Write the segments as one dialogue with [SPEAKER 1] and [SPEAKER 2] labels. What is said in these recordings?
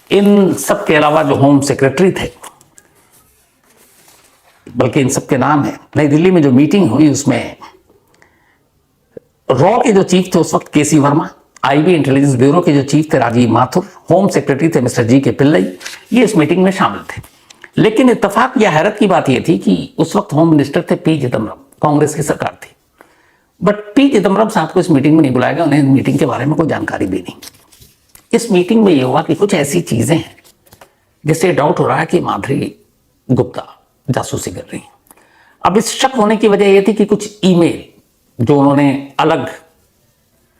[SPEAKER 1] इन सब के अलावा जो होम सेक्रेटरी थे, बल्कि इन सब के नाम है, नई दिल्ली में जो मीटिंग हुई उसमें रॉ के जो चीफ थे उस वक्त केसी वर्मा, आईबी इंटेलिजेंस ब्यूरो के जो चीफ थे राजीव माथुर, होम सेक्रेटरी थे मिस्टर जी के पिल्लई, ये इस मीटिंग में शामिल थे। लेकिन इत्तेफाक या हैरत की बात यह थी कि उस वक्त होम मिनिस्टर थे पी चिदम्बरम, कांग्रेस की सरकार थी। बट पी चिदम्बरम साहब को इस मीटिंग में नहीं बुलाया गया, उन्हें मीटिंग के बारे में कोई जानकारी भी नहीं। इस मीटिंग में यह हुआ कि कुछ ऐसी चीजें हैं जिससे डाउट हो रहा है कि माधुरी गुप्ता जासूसी कर रही हैं। अब इस शक होने की वजह यह थी कि कुछ ईमेल जो उन्होंने अलग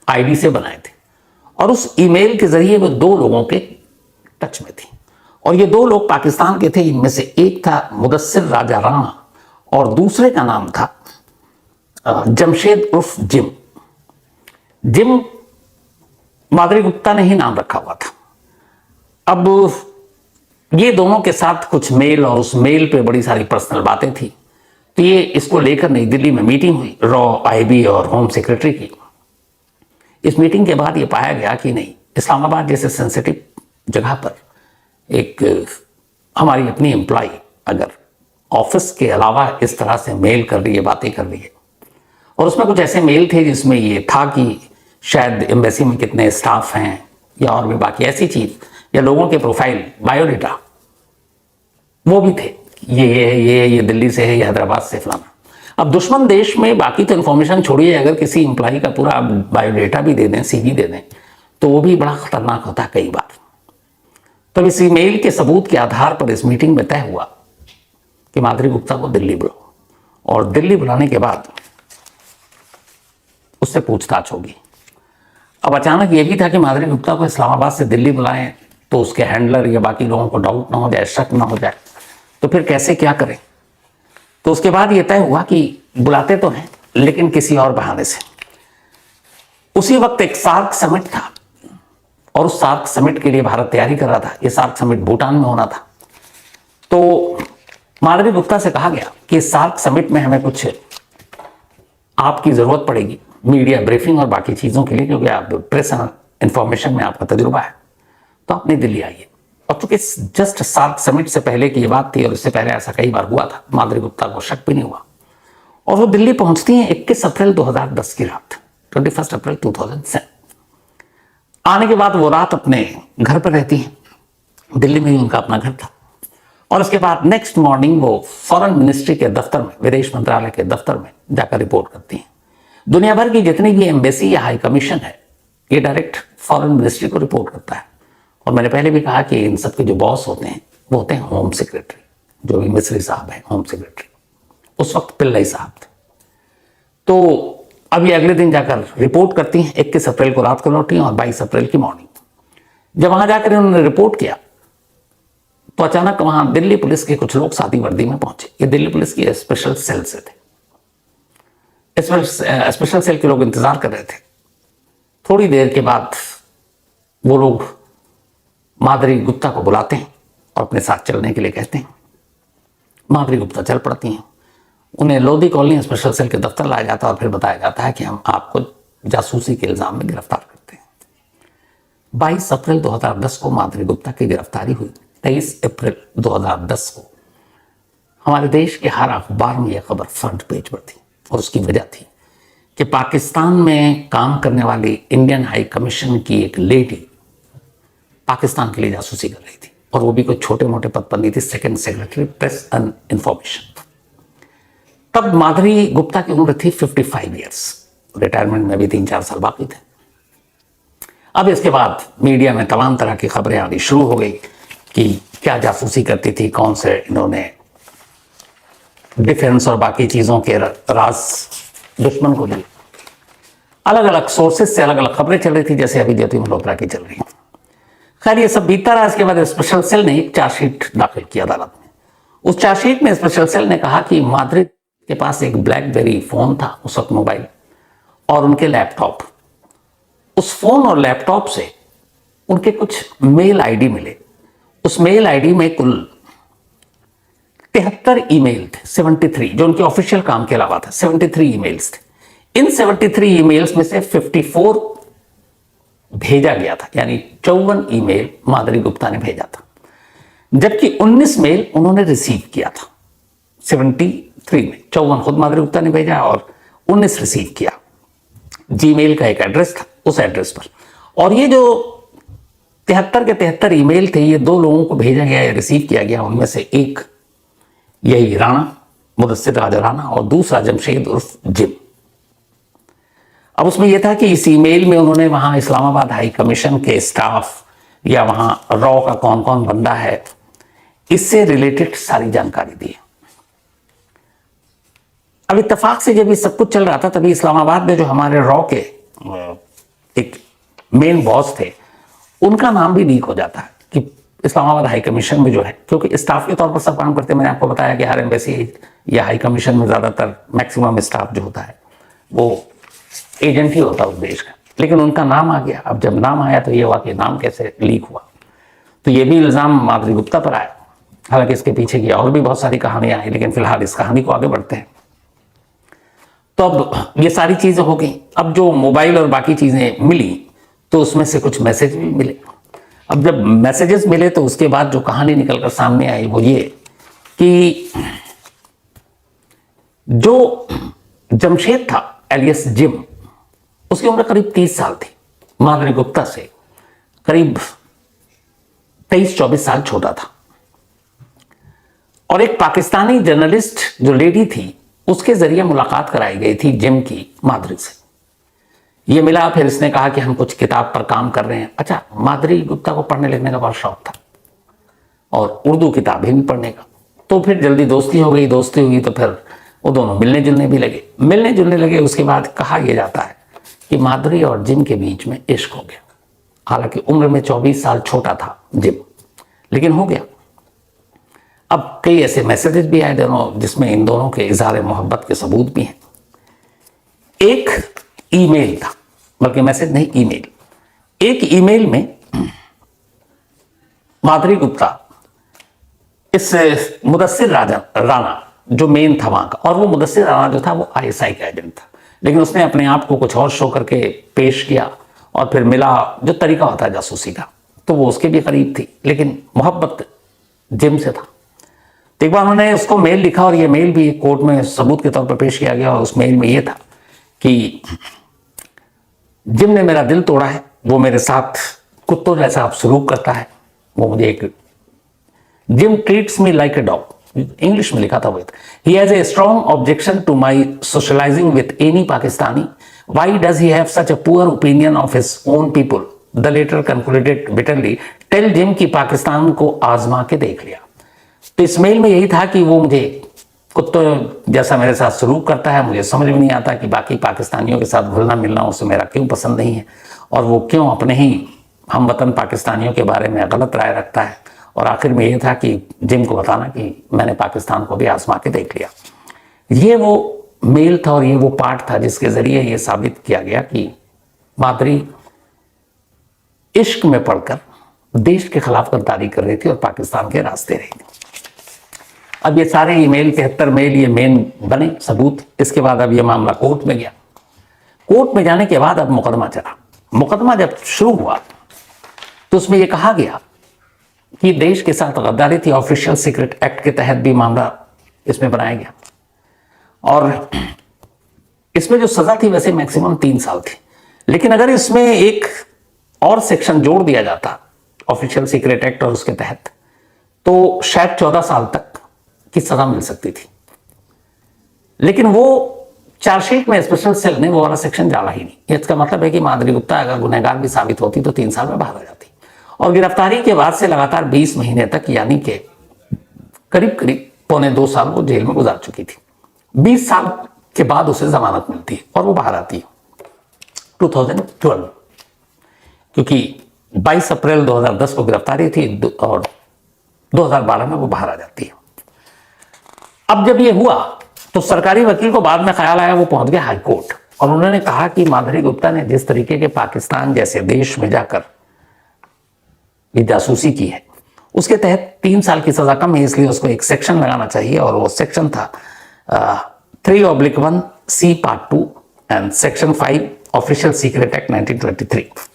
[SPEAKER 1] आईडी से बनाए थे और उस ईमेल के जरिए वो दो लोगों के टच में थी, और ये दो लोग पाकिस्तान के थे। इनमें से एक था मुदस्सिर राजा राणा और दूसरे का नाम था जमशेद उर्फ जिम। जिम माधुरी गुप्ता ने ही नाम रखा हुआ था। अब ये दोनों के साथ कुछ मेल और उस मेल पे बड़ी सारी पर्सनल बातें थी, तो ये इसको लेकर नई दिल्ली में मीटिंग हुई रॉ, आईबी और होम सेक्रेटरी की। इस मीटिंग के बाद ये पाया गया कि नहीं, इस्लामाबाद जैसे सेंसिटिव जगह पर एक हमारी अपनी एम्प्लॉय अगर ऑफिस के अलावा इस तरह से मेल कर रही है, बातें कर रही है, और उसमें कुछ ऐसे मेल थे जिसमें ये था कि शायद एम्बेसी में कितने स्टाफ हैं या और भी बाकी ऐसी चीज, या लोगों के प्रोफाइल, बायोडेटा वो भी थे, ये दिल्ली से है, ये हैदराबाद से, फलाना। अब दुश्मन देश में बाकी तो इन्फॉर्मेशन छोड़िए, अगर किसी एम्प्लॉय का पूरा बायोडेटा भी दे दें, सीवी दे दें, तो वो भी बड़ा खतरनाक होता है कई बार। तो इस ईमेल के सबूत के आधार पर इस मीटिंग में तय हुआ कि माधुरी गुप्ता को दिल्ली बुलाओ, और दिल्ली बुलाने के बाद उससे पूछताछ होगी। अब अचानक यह भी था कि माधुरी गुप्ता को इस्लामाबाद से दिल्ली बुलाएं तो उसके हैंडलर या बाकी लोगों को डाउट ना हो जाए, शक ना हो जाए, तो फिर कैसे क्या करें। तो उसके बाद यह तय हुआ कि बुलाते तो हैं लेकिन किसी और बहाने से। उसी वक्त एक सार्क समिट था और उस सार्क समिट के लिए भारत तैयारी कर रहा था। यह सार्क समिट भूटान में होना था। तो माधुरी गुप्ता से कहा गया कि सार्क समिट में हमें कुछ आपकी जरूरत पड़ेगी, मीडिया ब्रीफिंग और बाकी चीजों के लिए, क्योंकि आप प्रेस इन्फॉर्मेशन में आपका तजुर्बा है, तो आप नई दिल्ली आइए। और चूंकि जस्ट सार्क समिट से पहले की ये बात थी और इससे पहले ऐसा कई बार हुआ था, माधुरी गुप्ता को शक भी नहीं हुआ, और वो दिल्ली पहुंचती हैं 21 अप्रैल 2010 की रात, 21 अप्रैल 2007। आने के बाद वो रात अपने घर पर रहती हैं, दिल्ली में ही उनका अपना घर था, और उसके बाद नेक्स्ट मॉर्निंग वो फॉरेन मिनिस्ट्री के दफ्तर में, विदेश मंत्रालय के दफ्तर में जाकर रिपोर्ट करती हैं। दुनिया भर की जितनी भी एम्बेसी या हाई कमीशन है, ये डायरेक्ट फॉरेन मिनिस्ट्री को रिपोर्ट करता है। और मैंने पहले भी कहा कि इन सब के जो बॉस होते हैं वो होते हैं होम सेक्रेटरी, जो भी मिस्री साहब हैं होम सेक्रेटरी, उस वक्त पिल्लई साहब थे। तो अब ये अगले दिन जाकर रिपोर्ट करती हैं, 21 अप्रैल को रात को लौटी और 22 अप्रैल की मॉर्निंग। जब वहां जाकर उन्होंने रिपोर्ट किया तो अचानक वहां दिल्ली पुलिस के कुछ लोग सादी वर्दी में पहुंचे। ये दिल्ली पुलिस की स्पेशल सेल से थे। स्पेशल सेल के लोग इंतजार कर रहे थे। थोड़ी देर के बाद वो लोग माधुरी गुप्ता को बुलाते हैं और अपने साथ चलने के लिए कहते हैं। माधुरी गुप्ता चल पड़ती हैं। उन्हें लोधी कॉलोनी स्पेशल सेल के दफ्तर लाया जाता है और फिर बताया जाता है कि हम आपको जासूसी के इल्जाम में गिरफ्तार करते हैं। 22 अप्रैल 2010 को माधुरी गुप्ता की गिरफ्तारी हुई। 23 अप्रैल 2010 को हमारे देश के हर अखबार में यह खबर फ्रंट पेज पर थी, और उसकी वजह थी कि पाकिस्तान में काम करने वाली इंडियन हाई कमीशन की एक लेडी पाकिस्तान के लिए जासूसी कर रही थी, और वो भी कोई छोटे मोटे पद पर नहीं थी, second secretary press and information. तब माधुरी गुप्ता की उम्र थी 55 ईयर्स, रिटायरमेंट में भी 3-4 साल बाकी थे। अब इसके बाद मीडिया में तमाम तरह की खबरें आनी शुरू हो गई कि क्या जासूसी करती थी, कौन से इन्होंने डिफेंस और बाकी चीजों के राज दुश्मन को दिए। अलग अलग सोर्सेज से अलग अलग खबरें चल रही थी, जैसे अभी ज्योति मल्होत्रा की चल रही है। खैर ये सब बीतता रहा। इसके बाद स्पेशल सेल ने एक चार्जशीट दाखिल किया अदालत में। उस चार्जशीट में स्पेशल सेल ने कहा कि माधुरी के पास एक ब्लैकबेरी फोन था उस वक्त, मोबाइल, और उनके लैपटॉप। उस फोन और लैपटॉप से उनके कुछ मेल आईडी मिले। उस मेल आईडी में कुल 73 ईमेल थे, 73, जो उनके ऑफिशियल काम के अलावा था। 73 ईमेल्स थे। इन 73 ईमेल्स में से 54 भेजा गया था, यानी 54 ईमेल माधुरी गुप्ता ने भेजा था, जबकि 19 मेल उन्होंने रिसीव किया था। 73 में 54 खुद माधुरी गुप्ता ने भेजा और 19 रिसीव किया। जीमेल का एक एड्रेस था, उस एड्रेस पर। और ये जो 73 के 73 ईमेल थे, ये 2 लोगों को भेजा गया या रिसीव किया गया। उनमें से एक यही राणा, मुदस्सिर राजा राणा, और दूसरा जमशेद उर्फ जिम। अब उसमें यह था कि इस ईमेल में उन्होंने वहां इस्लामाबाद हाई कमीशन के स्टाफ या वहां रॉ का कौन कौन बंदा है, इससे रिलेटेड सारी जानकारी दी। अब इत्तेफाक से जब ये सब कुछ चल रहा था, तभी इस्लामाबाद में जो हमारे रॉ के एक मेन बॉस थे, उनका नाम भी लीक हो जाता है कि इस्लामाबाद हाई कमीशन में जो है, क्योंकि स्टाफ के तौर पर सब काम करते हैं। मैंने आपको बताया कि हर एम्बेसी या हाई कमीशन में ज़्यादातर मैक्सिमम स्टाफ जो होता है वो एजेंट ही होता है उस देश का, लेकिन उनका नाम आ गया। अब जब नाम आया तो ये हुआ कि नाम कैसे लीक हुआ, तो ये भी इल्ज़ाम माधुरी गुप्ता पर आया। हालांकि इसके पीछे की और भी बहुत सारी कहानियां आई, लेकिन फिलहाल इस कहानी को आगे बढ़ते हैं। तो अब ये सारी चीज़ें हो गई। अब जो मोबाइल और बाकी चीज़ें मिली, तो उसमें से कुछ मैसेज भी मिले। अब जब मैसेजेस मिले तो उसके बाद जो कहानी निकलकर सामने आई वो ये कि जो जमशेद था एलियस जिम, उसकी उम्र करीब 30 साल थी, माधुरी गुप्ता से करीब 23-24 साल छोटा था। और एक पाकिस्तानी जर्नलिस्ट जो लेडी थी, उसके जरिए मुलाकात कराई गई थी जिम की माधुरी से। ये मिला, फिर इसने कहा कि हम कुछ किताब पर काम कर रहे हैं। अच्छा, माधुरी गुप्ता को पढ़ने लिखने का बहुत शौक था और उर्दू किताबें भी पढ़ने का। तो फिर जल्दी दोस्ती हो गई। दोस्ती हुई तो फिर वो दोनों मिलने जुलने भी लगे। मिलने जुलने लगे, उसके बाद कहा यह जाता है कि माधुरी और जिम के बीच में इश्क हो गया। हालांकि उम्र में 24 साल छोटा था जिम, लेकिन हो गया। अब कई ऐसे मैसेजेस भी आए दोनों, जिसमें इन दोनों के इज़हार मोहब्बत के सबूत भी हैं। एक ईमेल था, बल्कि मैसेज नहीं, ईमेल। एक ईमेल में माधुरी गुप्ता इस मुदस्सिर राणा जो मेन था वहां का, और वो मुदस्सिर राणा जो था वो ISI का एजेंट था, लेकिन उसने अपने आप को कुछ और शो करके पेश किया और फिर मिला, जो तरीका होता है जासूसी का, तो वो उसके भी करीब थी, लेकिन मोहब्बत जिम से था। तो एक बार उन्होंने उसको मेल लिखा, और ये मेल भी कोर्ट में सबूत के तौर पर पेश किया गया। और उस मेल में ये था कि जिम ने मेरा दिल तोड़ा है, वो मेरे साथ कुत्तों जैसा अब सलूक करता है। वो मुझे एक Jim treats me like a dog, English में लिखा था वो। He has a strong objection to my socialising with any Pakistani. Why does he have such a poor opinion of his own people? The letter concluded bitterly, tell Jim की पाकिस्तान को आजमा के देख लिया। तो इस मेल में यही था कि वो मुझे कुत्तों जैसा मेरे साथ सलूक करता है। मुझे समझ में नहीं आता कि बाकी पाकिस्तानियों के साथ घुलना मिलना उसे मेरा क्यों पसंद नहीं है, और वो क्यों अपने ही हमवतन पाकिस्तानियों के बारे में गलत राय रखता है। और आखिर में ये था कि जिम को बताना कि मैंने पाकिस्तान को भी आजमा के देख लिया। ये वो मेल था और ये वो पार्ट था जिसके जरिए ये साबित किया गया कि माधुरी इश्क में पड़कर देश के खिलाफ गद्दारी कर रही थी और पाकिस्तान के रास्ते रही थी। अब ये सारे ईमेल 73 मेल ये मेन बने सबूत। इसके बाद अब ये मामला कोर्ट में गया। कोर्ट में जाने के बाद अब मुकदमा चला। मुकदमा जब शुरू हुआ तो उसमें यह कहा गया कि देश के साथ गद्दारी थी। ऑफिशियल सीक्रेट एक्ट के तहत भी मामला इसमें बनाया गया, और इसमें जो सजा थी वैसे मैक्सिमम 3 साल थी, लेकिन अगर इसमें एक और सेक्शन जोड़ दिया जाता ऑफिशियल सीक्रेट एक्ट और उसके तहत, तो शायद 14 साल तक की सजा मिल सकती थी। लेकिन वो चार्जशीट में स्पेशल सेल ने वो वाला सेक्शन डाला ही नहीं। इसका मतलब है कि माधुरी गुप्ता अगर गुनहगार भी साबित होती तो 3 साल में बाहर आ जाती, और गिरफ्तारी के बाद से लगातार 20 महीने तक, यानी कि करीब करीब 1.25 साल वो जेल में गुजार चुकी थी। 20 साल के बाद उसे जमानत मिलती है और वो बाहर आती है 2012, क्योंकि 22 अप्रैल 2010 को गिरफ्तारी थी और 2012 में वो बाहर आ जाती है। अब जब ये हुआ तो सरकारी वकील को बाद में ख्याल आया, वो पहुंच गया हाई कोर्ट, और उन्होंने कहा कि माधुरी गुप्ता ने जिस तरीके के पाकिस्तान जैसे देश में जाकर ये जासूसी की है, उसके तहत 3 साल की सजा कम है, इसलिए उसको एक सेक्शन लगाना चाहिए, और वो सेक्शन था 3/1 C Part 2 and section 5 official secret act 1923।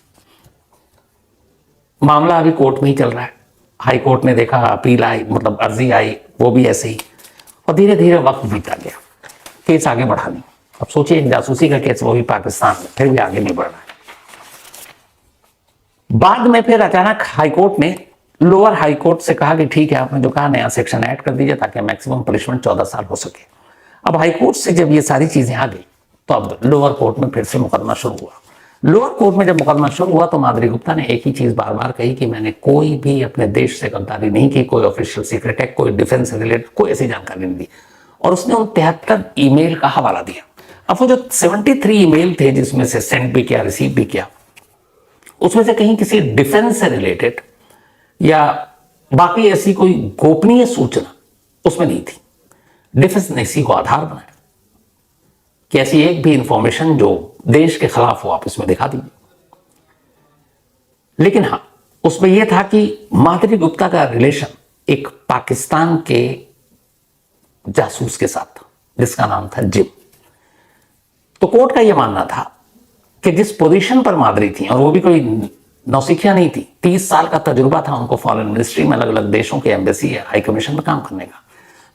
[SPEAKER 1] मामला अभी कोर्ट में ही चल रहा है। हाई कोर्ट ने देखा, अपील आई, मतलब अर्जी आई, वो भी ऐसे ही, और धीरे धीरे वक्त बीता गया, केस आगे बढ़ा नहीं। अब सोचिए, जासूसी का केस, वो भी पाकिस्तान में, फिर भी आगे नहीं बढ़ रहा है। बाद में फिर अचानक हाईकोर्ट ने लोअर हाईकोर्ट से कहा कि ठीक है, आपने जो कहा नया सेक्शन ऐड कर दीजिए ताकि मैक्सिमम पनिशमेंट 14 साल हो सके। अब हाईकोर्ट से जब ये सारी चीजें आ गई तो अब लोअर कोर्ट में फिर से मुकदमा शुरू हुआ। लोअर कोर्ट में जब मुकदमा शुरू हुआ तो माधुरी गुप्ता ने एक ही चीज बार बार कही कि मैंने कोई भी अपने देश से गद्दारी नहीं की, कोई ऑफिशियल सीक्रेट है, कोई डिफेंस रिलेटेड कोई ऐसी जानकारी नहीं दी, और उसने उन 73 ईमेल का हवाला दिया। अब वो जो 73 ईमेल थे जिसमें से सेंड भी किया, रिसीव भी किया, उसमें से कहीं किसी डिफेंस से रिलेटेड या बाकी ऐसी कोई गोपनीय सूचना उसमें नहीं थी। डिफेंस ने इसी को आधार बनाया कि ऐसी एक भी इंफॉर्मेशन जो देश के खिलाफ हो आप इसमें दिखा दीजिए। लेकिन हाँ, उसमें यह था कि माधुरी गुप्ता का रिलेशन एक पाकिस्तान के जासूस के साथ था जिसका नाम था जिम। तो कोर्ट का यह मानना था कि जिस पोजीशन पर माधुरी थी, और वो भी कोई नौसिखिया नहीं थी, 30 साल का तजुर्बा था उनको फॉरेन मिनिस्ट्री में अलग अलग देशों के एम्बेसी या हाई कमीशन में काम करने का।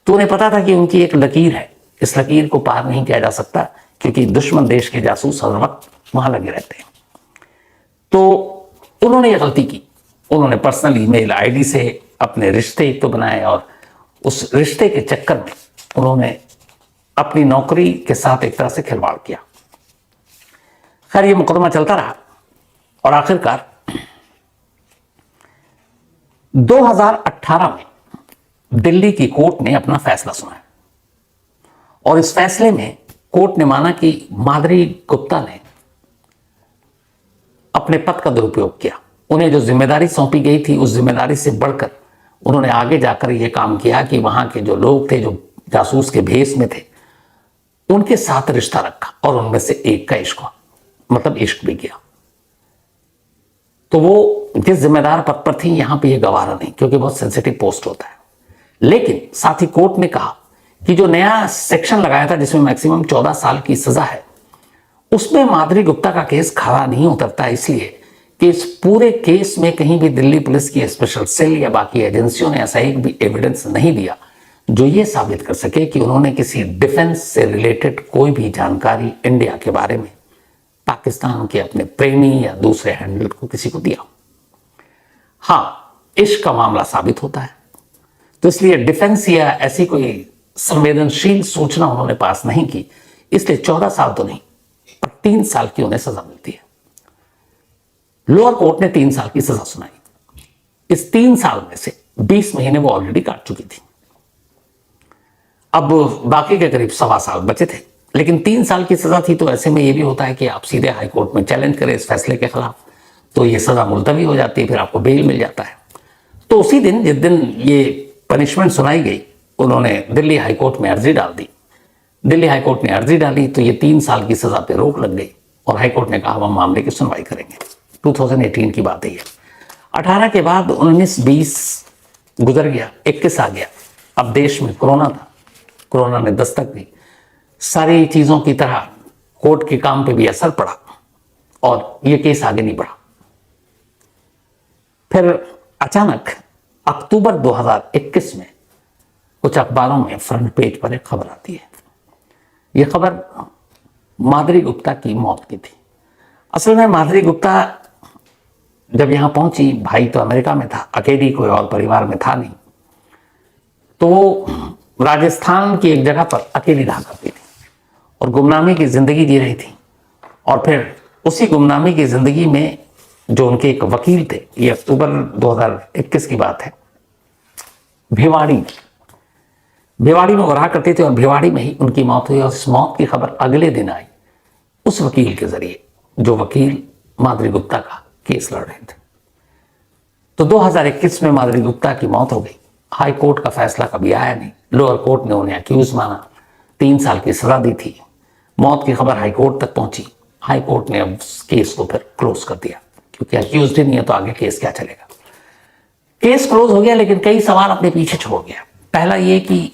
[SPEAKER 1] तो उन्हें पता था कि उनकी एक लकीर है, इस लकीर को पार नहीं किया जा सकता क्योंकि दुश्मन देश के जासूस हर वक्त वहां लगे रहते हैं। तो उन्होंने ये गलती की, उन्होंने पर्सनल ईमेल आईडी से अपने रिश्ते तो बनाए और उस रिश्ते के चक्कर में उन्होंने अपनी नौकरी के साथ एक तरह से खिलवाड़ किया। खैर, ये मुकदमा चलता रहा और आखिरकार 2018 में दिल्ली की कोर्ट ने अपना फैसला सुनाया और इस फैसले में कोर्ट ने माना कि माधुरी गुप्ता ने अपने पद का दुरुपयोग किया। उन्हें जो जिम्मेदारी सौंपी गई थी उस जिम्मेदारी से बढ़कर उन्होंने आगे जाकर यह काम किया कि वहां के जो लोग थे जो जासूस के भेष में थे उनके साथ रिश्ता रखा और उनमें से एक का इश्क हुआ, मतलब इश्क भी किया। तो वो जिस जिम्मेदार पद पर थी यहां पे ये गवारा नहीं क्योंकि बहुत सेंसिटिव पोस्ट होता है। लेकिन साथ ही कोर्ट ने कहा कि जो नया सेक्शन लगाया था जिसमें मैक्सिमम 14 साल की सजा है, उसमें माधुरी गुप्ता का केस खड़ा नहीं उतरता, इसलिए कि इस पूरे केस में कहीं भी दिल्ली पुलिस की स्पेशल सेल या बाकी एजेंसियों ने ऐसा एक भी एविडेंस नहीं दिया जो ये साबित कर सके कि उन्होंने किसी डिफेंस से रिलेटेड कोई भी जानकारी इंडिया के बारे में पाकिस्तान के अपने प्रेमी या दूसरे हैंडलर को किसी को दिया। हां, इश्क का मामला साबित होता है, तो इसलिए डिफेंस या ऐसी कोई संवेदनशील सूचना उन्होंने पास नहीं की, इसलिए 14 साल तो नहीं पर 3 साल की उन्हें सजा मिलती है। लोअर कोर्ट ने 3 साल की सजा सुनाई। इस 3 साल में से 20 महीने वो ऑलरेडी काट चुकी थी। अब बाकी के करीब 1.25 साल बचे थे, लेकिन 3 साल की सजा थी, तो ऐसे में यह भी होता है कि आप सीधे हाई कोर्ट में चैलेंज करें इस फैसले के खिलाफ, तो ये सजा मुलतवी हो जाती है, फिर आपको बेल मिल जाता है। तो उसी दिन जिस दिन ये पनिशमेंट सुनाई गई, उन्होंने दिल्ली हाई कोर्ट में अर्जी डाल दी। दिल्ली हाई कोर्ट ने अर्जी डाली तो ये 3 साल की सजा पे रोक लग गई और हाई कोर्ट ने कहा हम मामले की सुनवाई करेंगे। 2018 की बात है ये। 18 के बाद 19-20 गुजर गया, 21 आ गया। अब देश में कोरोना था, कोरोना ने दस्तक दी, सारी चीजों की तरह कोर्ट के काम पे भी असर पड़ा और ये केस आगे नहीं बढ़ा। फिर अचानक अक्टूबर 2021 में कुछ अखबारों में फ्रंट पेज पर एक खबर आती है। यह खबर माधुरी गुप्ता की मौत की थी। असल में माधुरी गुप्ता जब यहां पहुंची, भाई तो अमेरिका में था, अकेली कोई और परिवार में था नहीं, तो वो राजस्थान की एक जगह पर अकेली रहा करती थी और गुमनामी की जिंदगी जी रही थी। और फिर उसी गुमनामी की जिंदगी में जो उनके एक वकील थे, ये अक्टूबर 2021 की बात है, भिवाड़ी में वो रहा करते थे और भिवाड़ी में ही उनकी मौत हुई। और इस मौत की खबर अगले दिन आई उस वकील के जरिए जो वकील माधुरी गुप्ता का केस लड़ रहे थे। तो 2021 में माधुरी गुप्ता की मौत हो गई। हाई कोर्ट का फैसला कभी आया नहीं, लोअर कोर्ट ने उन्हें अक्यूज माना, 3 साल की सजा दी थी। मौत की खबर हाई कोर्ट तक पहुंची, हाई कोर्ट ने अब केस को फिर क्लोज कर दिया क्योंकि अक्यूज ही नहीं है तो आगे केस क्या चलेगा। केस क्लोज हो गया, लेकिन कई सवाल अपने पीछे छोड़ गया। पहला ये कि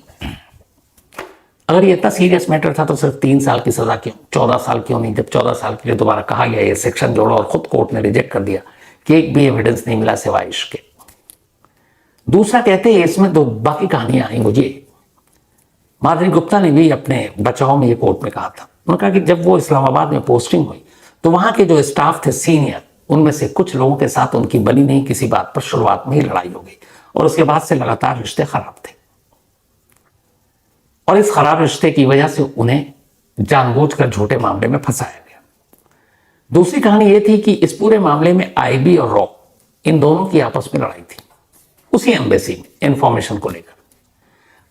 [SPEAKER 1] अगर ये इतना सीरियस मैटर था तो सिर्फ 3 साल की सजा क्यों, 14 साल क्यों नहीं? जब 14 साल के लिए दोबारा कहा गया ये सेक्शन जोड़ो और खुद कोर्ट ने रिजेक्ट कर दिया कि एक भी एविडेंस नहीं मिला सिवाय इश्क के। दूसरा कहते हैं इसमें दो बाकी कहानियां आई मुझे। माधुरी गुप्ता ने भी अपने बचाव में ये कोर्ट में कहा था, उन्होंने कहा कि जब वो इस्लामाबाद में पोस्टिंग हुई तो वहां के जो स्टाफ थे सीनियर, उनमें से कुछ लोगों के साथ उनकी बनी नहीं किसी बात पर शुरुआत में ही लड़ाई हो गई और उसके बाद से लगातार रिश्ते खराब थे और इस खराब रिश्ते की वजह से उन्हें जानबूझकर झूठे मामले में फंसाया गया। दूसरी कहानी यह थी कि इस पूरे मामले में आईबी और रॉ इन दोनों की आपस में लड़ाई थी उसी एम्बेसी में इंफॉर्मेशन को लेकर।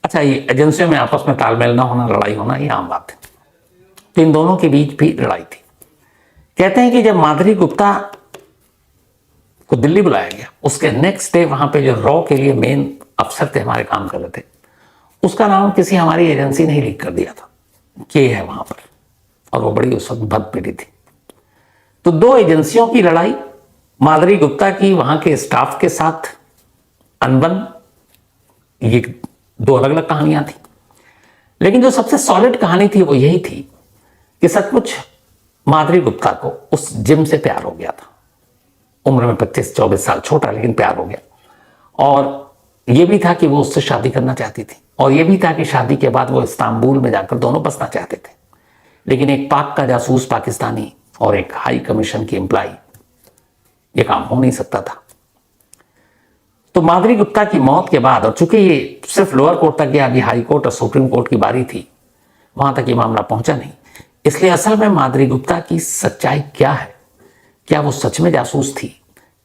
[SPEAKER 1] अच्छा, ये एजेंसियों में आपस में तालमेल ना होना, लड़ाई होना, ये आम बात है। तो इन दोनों के बीच भी लड़ाई थी। कहते हैं कि जब माधुरी गुप्ता को दिल्ली बुलाया गया, उसके नेक्स्ट डे वहां पे जो रॉ के लिए मेन अफसर थे, हमारे काम कर रहे थे, उसका नाम किसी हमारी एजेंसी ने ही लीक कर दिया था कि ये है वहां पर, और वो बड़ी उस वक्त भद पिटी थी। तो दो एजेंसियों की लड़ाई, माधुरी गुप्ता की वहां के स्टाफ के साथ अनबन, ये दो अलग अलग कहानियां थी। लेकिन जो सबसे सॉलिड कहानी थी वो यही थी कि सचमुच माधुरी गुप्ता को उस जिम से प्यार हो गया था। उम्र में 25-24 साल छोटा, लेकिन प्यार हो गया। और यह भी था कि वो उससे शादी करना चाहती थी, और यह भी था कि शादी के बाद वो इस्तांबुल में जाकर दोनों बसना चाहते थे। लेकिन एक पाक का जासूस पाकिस्तानी और एक हाई कमीशन की एम्प्लॉय, ये काम हो नहीं सकता था। तो माधुरी गुप्ता की मौत के बाद, और चूंकि ये सिर्फ लोअर कोर्ट तक गया, अभी हाई कोर्ट और सुप्रीम कोर्ट की बारी थी, वहां तक ये मामला पहुंचा नहीं, इसलिए असल में माधुरी गुप्ता की सच्चाई क्या है? क्या वो सच में जासूस थी?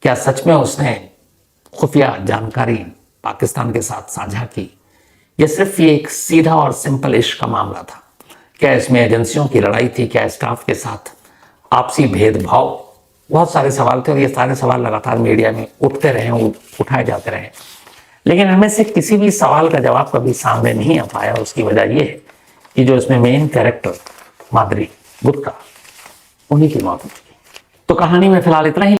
[SPEAKER 1] क्या सच में उसने खुफिया जानकारी पाकिस्तान के साथ साझा की? या सिर्फ ये एक सीधा और सिंपल इश्क का मामला था? क्या इसमें एजेंसियों की लड़ाई थी? क्या स्टाफ के साथ आपसी भेदभाव? बहुत सारे सवाल थे और ये सारे सवाल लगातार मीडिया में उठते रहे, उठाए जाते रहे, लेकिन इनमें से किसी भी सवाल का जवाब कभी सामने नहीं आ पाया। उसकी वजह यह है कि जो इसमें मेन कैरेक्टर माधुरी गुप्ता, उन्हीं की मौत हो चुकी। तो कहानी में फिलहाल इतना ही।